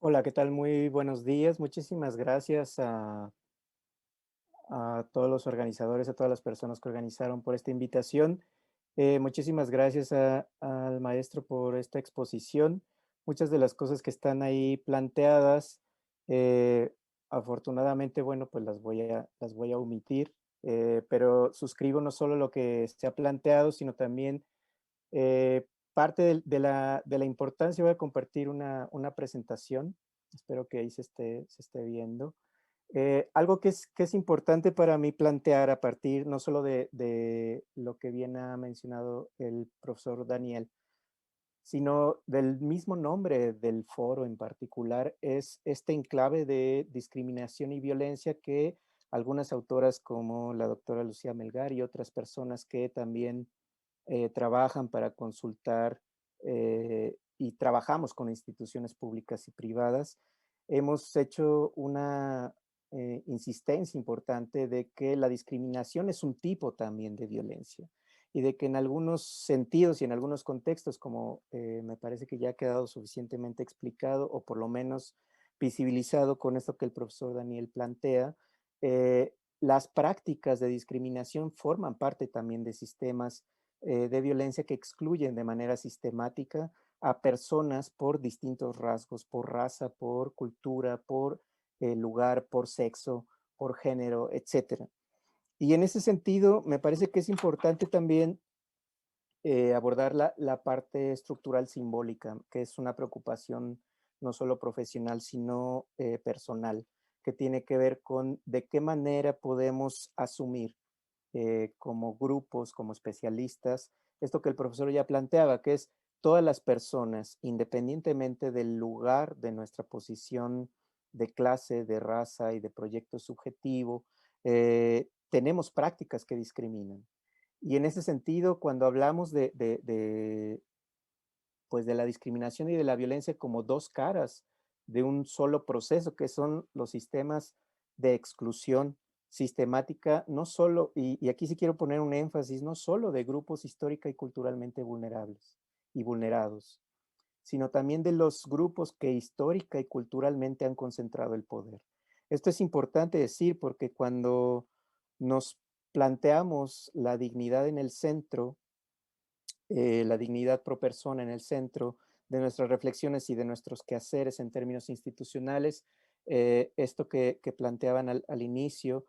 Hola, ¿qué tal? Muy buenos días. Muchísimas gracias a todos los organizadores, a todas las personas que organizaron por esta invitación. Muchísimas gracias al maestro por esta exposición. Muchas de las cosas que están ahí planteadas, eh, afortunadamente, bueno, pues las voy a omitir, pero suscribo no solo lo que se ha planteado, sino también parte de la importancia. Voy a compartir una presentación. Espero que ahí se esté viendo. Algo que es importante para mí plantear a partir no solo de lo que bien ha mencionado el profesor Daniel, sino del mismo nombre del foro en particular, es este enclave de discriminación y violencia que algunas autoras como la doctora Lucía Melgar y otras personas que también trabajan para consultar y trabajamos con instituciones públicas y privadas, hemos hecho una insistencia importante de que la discriminación es un tipo también de violencia y de que en algunos sentidos y en algunos contextos, como me parece que ya ha quedado suficientemente explicado o por lo menos visibilizado con esto que el profesor Daniel plantea, las prácticas de discriminación forman parte también de sistemas de violencia que excluyen de manera sistemática a personas por distintos rasgos, por raza, por cultura, por lugar, por sexo, por género, etcétera. Y en ese sentido, me parece que es importante también abordar la parte estructural simbólica, que es una preocupación no solo profesional, sino personal, que tiene que ver con de qué manera podemos asumir como grupos, como especialistas, esto que el profesor ya planteaba, que es todas las personas, independientemente del lugar de nuestra posición de clase, de raza y de proyecto subjetivo, tenemos prácticas que discriminan. Y en ese sentido, cuando hablamos pues de la discriminación y de la violencia como dos caras de un solo proceso, que son los sistemas de exclusión sistemática, no solo, y aquí sí quiero poner un énfasis, no solo de grupos histórica y culturalmente vulnerables y vulnerados, sino también de los grupos que histórica y culturalmente han concentrado el poder. Esto es importante decir porque cuando nos planteamos la dignidad en el centro, la dignidad pro persona en el centro de nuestras reflexiones y de nuestros quehaceres en términos institucionales, esto que planteaban al inicio,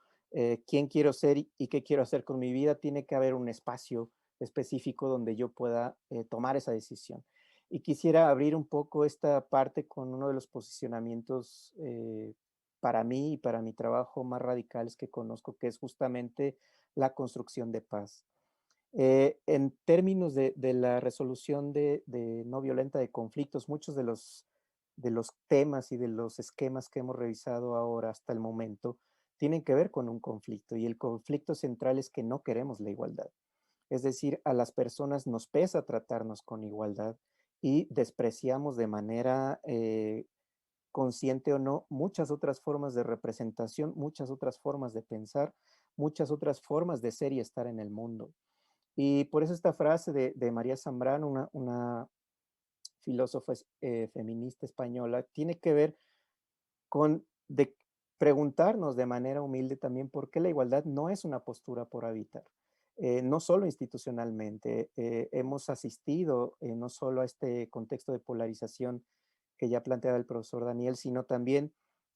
quién quiero ser y qué quiero hacer con mi vida, tiene que haber un espacio específico donde yo pueda tomar esa decisión. Y quisiera abrir un poco esta parte con uno de los posicionamientos para mí y para mi trabajo más radicales que conozco, que es justamente la construcción de paz. En términos de la resolución de no violenta de conflictos, muchos de los temas y de los esquemas que hemos revisado ahora hasta el momento tienen que ver con un conflicto y el conflicto central es que no queremos la igualdad. Es decir, a las personas nos pesa tratarnos con igualdad y despreciamos de manera consciente o no muchas otras formas de representación, muchas otras formas de pensar, muchas otras formas de ser y estar en el mundo. Y por eso esta frase de María Zambrano, una filósofa feminista española, tiene que ver con de preguntarnos de manera humilde también por qué la igualdad no es una postura por habitar. No solo institucionalmente, hemos asistido no solo a este contexto de polarización que ya planteaba el profesor Daniel, sino también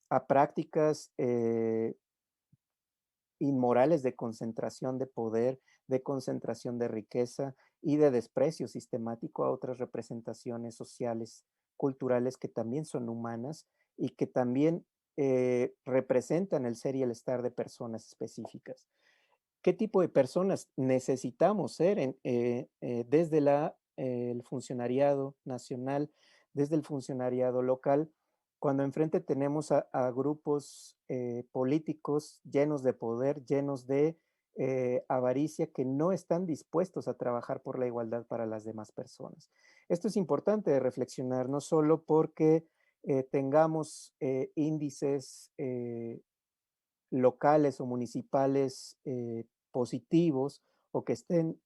a prácticas inmorales de concentración de poder, de concentración de riqueza y de desprecio sistemático a otras representaciones sociales, culturales que también son humanas y que también representan el ser y el estar de personas específicas. ¿Qué tipo de personas necesitamos ser desde el funcionariado nacional, desde el funcionariado local, cuando enfrente tenemos a grupos políticos llenos de poder, llenos de avaricia, que no están dispuestos a trabajar por la igualdad para las demás personas? Esto es importante de reflexionar, no solo porque tengamos índices locales o municipales positivos o que estén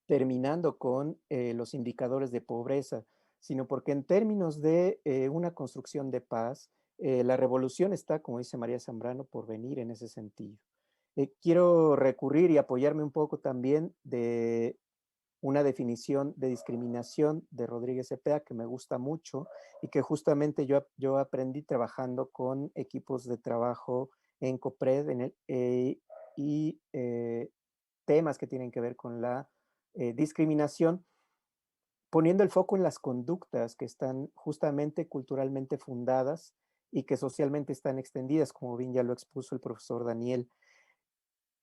terminando con los indicadores de pobreza sino porque en términos de una construcción de paz, la revolución está, como dice María Zambrano, por venir en ese sentido. Quiero recurrir y apoyarme un poco también de una definición de discriminación de Rodríguez Cepeda que me gusta mucho y que justamente yo aprendí trabajando con equipos de trabajo en COPRED y temas que tienen que ver con la discriminación, poniendo el foco en las conductas que están justamente culturalmente fundadas y que socialmente están extendidas, como bien ya lo expuso el profesor Daniel.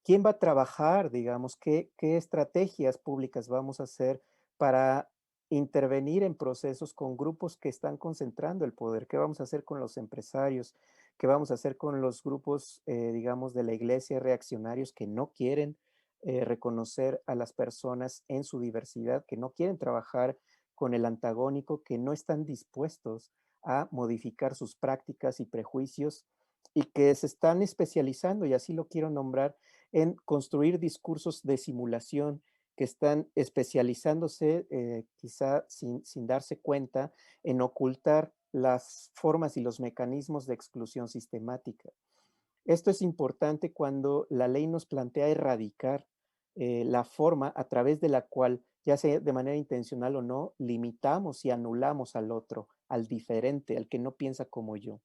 ¿Quién va a trabajar, digamos, qué estrategias públicas vamos a hacer para intervenir en procesos con grupos que están concentrando el poder? ¿Qué vamos a hacer con los empresarios? ¿Qué vamos a hacer con los grupos, digamos, de la iglesia reaccionarios que no quieren reconocer a las personas en su diversidad, que no quieren trabajar con el antagónico, que no están dispuestos a modificar sus prácticas y prejuicios y que se están especializando, y así lo quiero nombrar, en construir discursos de simulación que están especializándose, quizá sin darse cuenta, en ocultar las formas y los mecanismos de exclusión sistemática. Esto es importante cuando la ley nos plantea erradicar la forma a través de la cual, ya sea de manera intencional o no, limitamos y anulamos al otro, al diferente, al que no piensa como yo.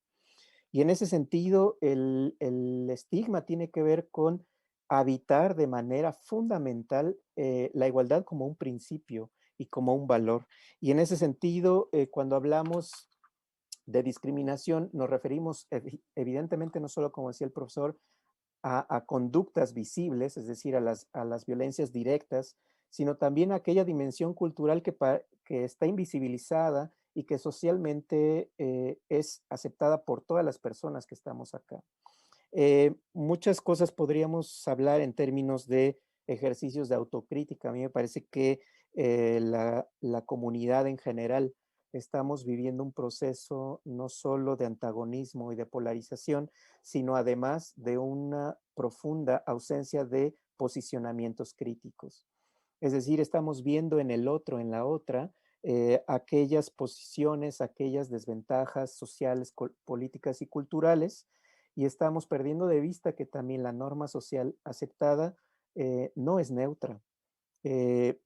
Y en ese sentido, el estigma tiene que ver con habitar de manera fundamental la igualdad como un principio y como un valor. Y en ese sentido, cuando hablamos de discriminación, nos referimos evidentemente no solo, como decía el profesor, a conductas visibles, es decir, a las violencias directas, sino también a aquella dimensión cultural que está invisibilizada y que socialmente es aceptada por todas las personas que estamos acá. Muchas cosas podríamos hablar en términos de ejercicios de autocrítica. A mí me parece que la comunidad en general estamos viviendo un proceso no solo de antagonismo y de polarización, sino además de una profunda ausencia de posicionamientos críticos. Es decir, estamos viendo en el otro, en la otra, aquellas posiciones, aquellas desventajas sociales, políticas y culturales, y estamos perdiendo de vista que también la norma social aceptada no es neutra.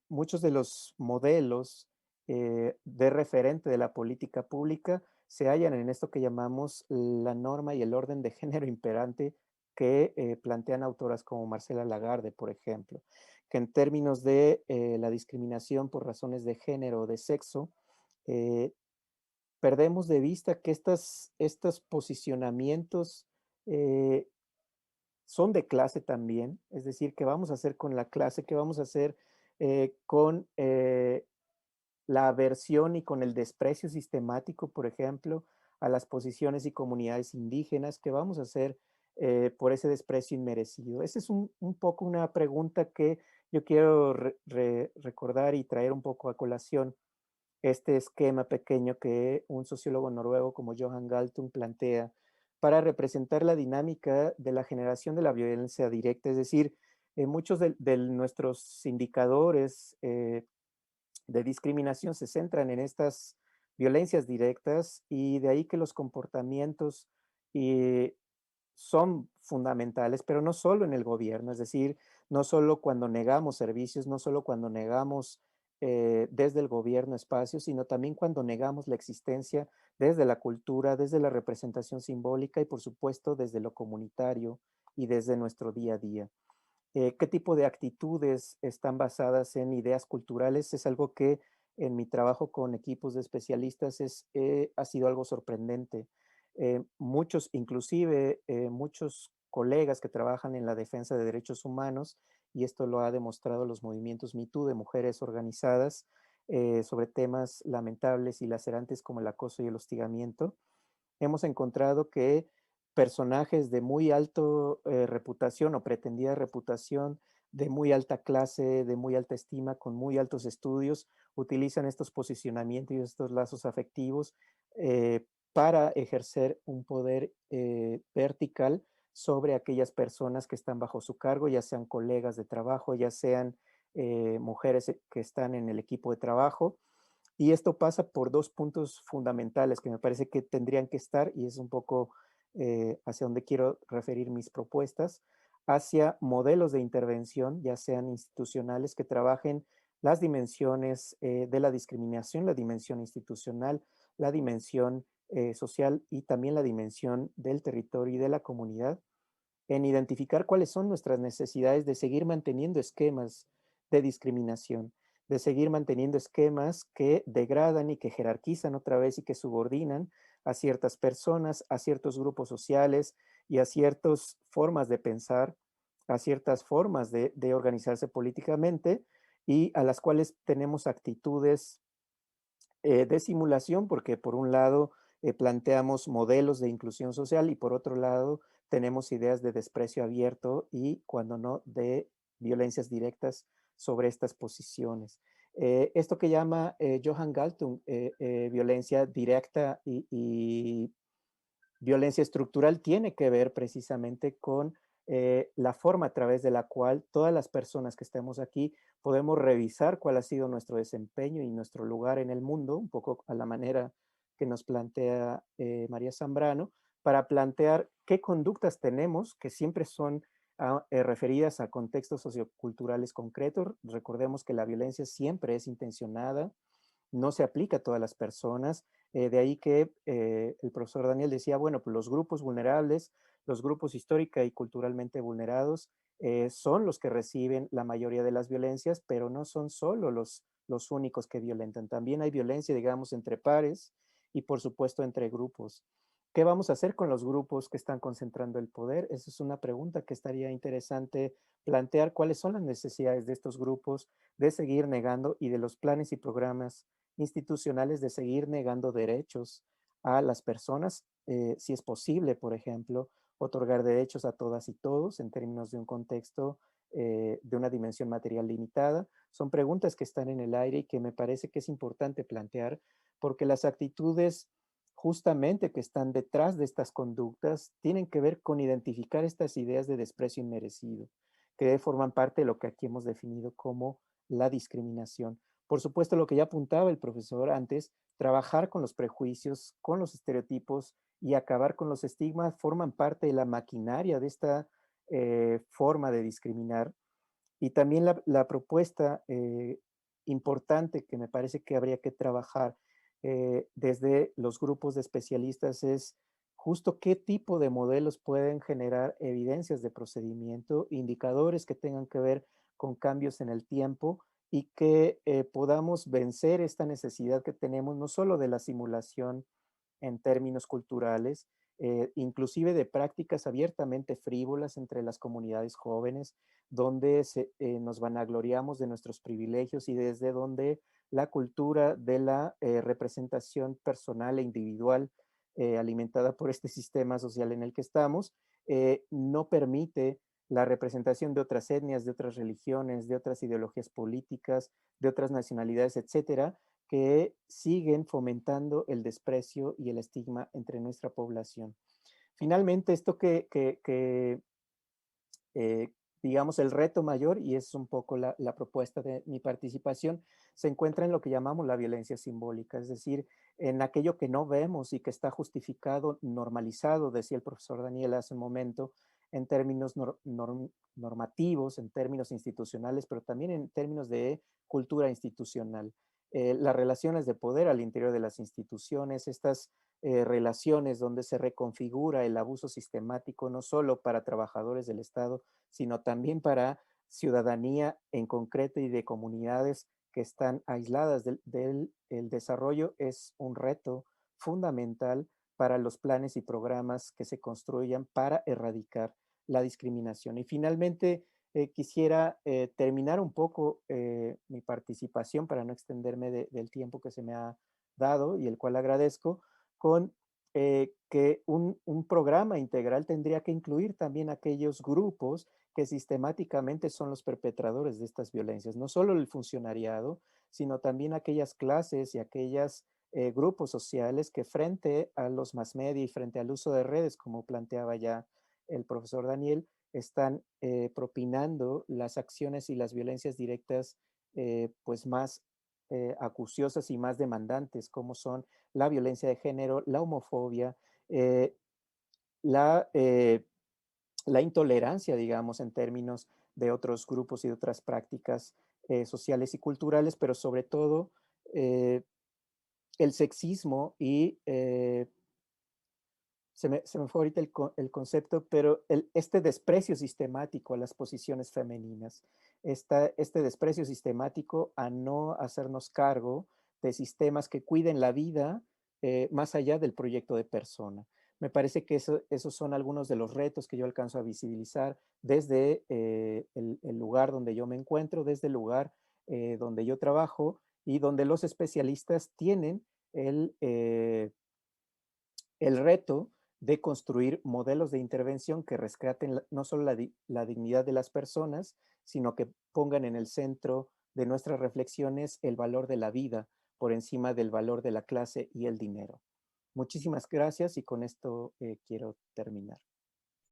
Muchos de los modelos de referente de la política pública se hallan en esto que llamamos la norma y el orden de género imperante que plantean autoras como Marcela Lagarde, por ejemplo, que en términos de la discriminación por razones de género o de sexo, eh, perdemos de vista que estos posicionamientos eh, son de clase también, es decir, qué vamos a hacer con la clase, qué vamos a hacer con la aversión y con el desprecio sistemático, por ejemplo, a las posiciones y comunidades indígenas, qué vamos a hacer por ese desprecio inmerecido. Esa es un poco una pregunta que yo quiero recordar y traer un poco a colación este esquema pequeño que un sociólogo noruego como Johan Galtung plantea para representar la dinámica de la generación de la violencia directa, es decir, muchos de nuestros indicadores de discriminación se centran en estas violencias directas y de ahí que los comportamientos eh, son fundamentales, pero no solo en el gobierno, es decir, no solo cuando negamos servicios, no solo cuando negamos desde el gobierno espacios, sino también cuando negamos la existencia desde la cultura, desde la representación simbólica y por supuesto desde lo comunitario y desde nuestro día a día. ¿Qué tipo de actitudes están basadas en ideas culturales? Es algo que en mi trabajo con equipos de especialistas ha sido algo sorprendente. Muchos, inclusive muchos colegas que trabajan en la defensa de derechos humanos, y esto lo ha demostrado los movimientos MeToo de mujeres organizadas sobre temas lamentables y lacerantes como el acoso y el hostigamiento, hemos encontrado que personajes de muy alto reputación o pretendida reputación, de muy alta clase, de muy alta estima, con muy altos estudios, utilizan estos posicionamientos y estos lazos afectivos para ejercer un poder vertical sobre aquellas personas que están bajo su cargo, ya sean colegas de trabajo, ya sean mujeres que están en el equipo de trabajo, Y esto pasa por 2 puntos fundamentales que me parece que tendrían que estar, y es un poco, hacia donde quiero referir mis propuestas, hacia modelos de intervención, ya sean institucionales, que trabajen las dimensiones, de la discriminación, la dimensión institucional, la dimensión, social y también la dimensión del territorio y de la comunidad, en identificar cuáles son nuestras necesidades de seguir manteniendo esquemas de discriminación, de seguir manteniendo esquemas que degradan y que jerarquizan otra vez y que subordinan a ciertas personas, a ciertos grupos sociales y a ciertas formas de pensar, a ciertas formas de organizarse políticamente y a las cuales tenemos actitudes de simulación, porque por un lado planteamos modelos de inclusión social y por otro lado tenemos ideas de desprecio abierto y, cuando no, de violencias directas sobre estas posiciones. Esto que llama Johan Galtung violencia directa y violencia estructural tiene que ver precisamente con la forma a través de la cual todas las personas que estemos aquí podemos revisar cuál ha sido nuestro desempeño y nuestro lugar en el mundo, un poco a la manera que nos plantea María Zambrano, para plantear qué conductas tenemos que siempre son referidas a contextos socioculturales concretos. Recordemos que la violencia siempre es intencionada, no se aplica a todas las personas. De ahí que el profesor Daniel decía, bueno, pues los grupos vulnerables, los grupos histórica y culturalmente vulnerados, son los que reciben la mayoría de las violencias, pero no son solo los únicos que violentan. También hay violencia, digamos, entre pares y por supuesto entre grupos. ¿Qué vamos a hacer con los grupos que están concentrando el poder? Esa es una pregunta que estaría interesante plantear. ¿Cuáles son las necesidades de estos grupos de seguir negando y de los planes y programas institucionales de seguir negando derechos a las personas? Si es posible, por ejemplo, otorgar derechos a todas y todos en términos de un contexto de una dimensión material limitada. Son preguntas que están en el aire y que me parece que es importante plantear, porque las actitudes justamente que están detrás de estas conductas tienen que ver con identificar estas ideas de desprecio inmerecido, que forman parte de lo que aquí hemos definido como la discriminación. Por supuesto, lo que ya apuntaba el profesor antes, trabajar con los prejuicios, con los estereotipos y acabar con los estigmas forman parte de la maquinaria de esta forma de discriminar. Y también la propuesta importante que me parece que habría que trabajar desde los grupos de especialistas es justo qué tipo de modelos pueden generar evidencias de procedimiento, indicadores que tengan que ver con cambios en el tiempo y que podamos vencer esta necesidad que tenemos no solo de la simulación en términos culturales, inclusive de prácticas abiertamente frívolas entre las comunidades jóvenes, donde nos vanagloriamos de nuestros privilegios y desde donde la cultura de la representación personal e individual alimentada por este sistema social en el que estamos, no permite la representación de otras etnias, de otras religiones, de otras ideologías políticas, de otras nacionalidades, etcétera, que siguen fomentando el desprecio y el estigma entre nuestra población. Finalmente, esto eh, digamos, el reto mayor, y es un poco la propuesta de mi participación, se encuentra en lo que llamamos la violencia simbólica, es decir, en aquello que no vemos y que está justificado, normalizado, decía el profesor Daniel hace un momento, en términos normativos, en términos institucionales, pero también en términos de cultura institucional. Las relaciones de poder al interior de las instituciones, estas relaciones donde se reconfigura el abuso sistemático no solo para trabajadores del Estado, sino también para ciudadanía en concreto y de comunidades que están aisladas del el desarrollo, es un reto fundamental para los planes y programas que se construyan para erradicar la discriminación. Y finalmente, quisiera terminar un poco mi participación para no extenderme del tiempo que se me ha dado y el cual agradezco, con que un programa integral tendría que incluir también aquellos grupos que sistemáticamente son los perpetradores de estas violencias, no solo el funcionariado, sino también aquellas clases y aquellos grupos sociales que frente a los mass media y frente al uso de redes, como planteaba ya el profesor Daniel, están propinando las acciones y las violencias directas pues más acuciosas y más demandantes, como son la violencia de género, la homofobia, eh, la, eh, la intolerancia, digamos, en términos de otros grupos y de otras prácticas sociales y culturales, pero sobre todo eh, el sexismo y se me fue ahorita el concepto, pero este desprecio sistemático a las posiciones femeninas, este desprecio sistemático a no hacernos cargo de sistemas que cuiden la vida más allá del proyecto de persona. Me parece que esos son algunos de los retos que yo alcanzo a visibilizar desde el lugar donde yo me encuentro, desde el lugar donde yo trabajo y donde los especialistas tienen el, el reto de construir modelos de intervención que rescaten no solo la dignidad de las personas, sino que pongan en el centro de nuestras reflexiones el valor de la vida por encima del valor de la clase y el dinero. Muchísimas gracias y con esto quiero terminar.